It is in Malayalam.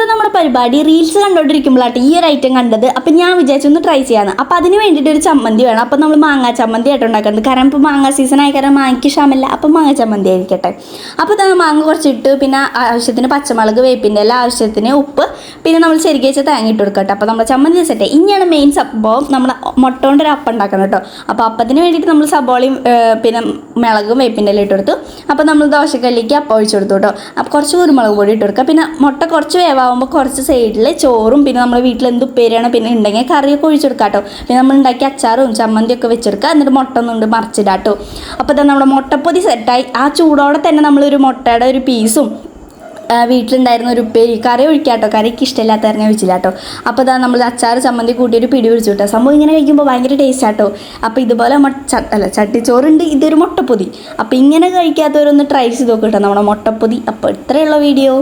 നമ്മുടെ പരിപാടി റീൽസ് കണ്ടുകൊണ്ടിരിക്കുമ്പോഴായിട്ട് ഈ ഒരു ഐറ്റം കണ്ടത്. അപ്പം ഞാൻ വിചാരിച്ചൊന്ന് ട്രൈ ചെയ്യാമെന്ന്. അപ്പോൾ അതിന് വേണ്ടിയിട്ട് ഒരു ചമ്മന്തി വേണം. അപ്പോൾ നമ്മൾ മാങ്ങാ ചമ്മന്തി ആയിട്ട് ഉണ്ടാക്കുന്നത്. കാരണം ഇപ്പോൾ മാങ്ങാ സീസൺ ആയി, കാരണം മാങ്ങയ്ക്ക് ക്ഷാമല്ല. അപ്പം മാങ്ങാ ചമ്മന്തി ആയിരിക്കട്ടെ. അപ്പോൾ തന്നെ മാങ്ങ കുറച്ചിട്ട്, പിന്നെ ആവശ്യത്തിന് പച്ചമുളക്, വേപ്പിൻ്റെ എല്ലാം ആവശ്യത്തിന് ഉപ്പ്, പിന്നെ നമ്മൾ ചെറുക്കി വെച്ച തേങ്ങ ഇട്ട് കൊടുക്കട്ടെ. അപ്പോൾ നമ്മൾ ചമ്മന്തി സെറ്റ്. ഇനിയാണ് മെയിൻ സംഭവം, നമ്മൾ മുട്ട കൊണ്ട് ഒരു അപ്പം ഉണ്ടാക്കണം കേട്ടോ. അപ്പോൾ അപ്പത്തിന് വേണ്ടിയിട്ട് നമ്മൾ സബോളയും പിന്നെ മുളകും വേപ്പിൻ്റെ എല്ലാം ഇട്ട് കൊടുത്തു. അപ്പോൾ നമ്മൾ ദോശക്കല്ലിക്ക് അപ്പം ഒഴിച്ചു കൊടുത്തു കേട്ടോ. അപ്പോൾ കുറച്ച് കുരുമുളക് പൊടി ഇട്ട് കൊടുക്കുക. പിന്നെ മുട്ട കുറച്ച് വേവാകുമ്പോൾ കുറച്ച് സൈഡിൽ ചോറും, പിന്നെ നമ്മൾ വീട്ടിൽ എന്ത് ഉപ്പേരിയാണ് പിന്നെ ഉണ്ടെങ്കിൽ കറിയൊക്കെ ഒഴിച്ചെടുക്കാം കേട്ടോ. പിന്നെ നമ്മൾ ഉണ്ടാക്കി അച്ചാറും ചമ്മന്തിയൊക്കെ വെച്ചെടുക്കുക. എന്നിട്ട് മുട്ട ഒന്നുണ്ട് മറിച്ചിടാം കേട്ടോ. അപ്പോൾ തന്നെ നമ്മുടെ മുട്ടപ്പൊതി സെറ്റായി. ആ ചൂടോടെ തന്നെ നമ്മളൊരു മുട്ടയുടെ ഒരു പീസും വീട്ടിലുണ്ടായിരുന്ന ഒരു ഉപ്പേരി കറി ഒഴിക്കാം കേട്ടോ. കറിക്ക് ഇഷ്ടമില്ലാത്ത ഇറങ്ങി വെച്ചില്ല കേട്ടോ. അപ്പോൾ ഇതാ നമ്മൾ അച്ചാർ ചമ്മന്തി കൂട്ടി ഒരു പിടി പിടിച്ചു കേട്ടോ. സംഭവം ഇങ്ങനെ കഴിക്കുമ്പോൾ ഭയങ്കര ടേസ്റ്റ് ആട്ടോ. അപ്പോൾ ഇതുപോലെ ചട്ടിച്ചോറുണ്ട്, ഇതൊരു മുട്ടപ്പൊതി. അപ്പോൾ ഇങ്ങനെ കഴിക്കാത്തവരൊന്ന് ട്രൈ ചെയ്ത് നോക്കും കേട്ടോ നമ്മുടെ മുട്ടപ്പൊതി. അപ്പോൾ ഇത്രയുള്ള വീഡിയോ.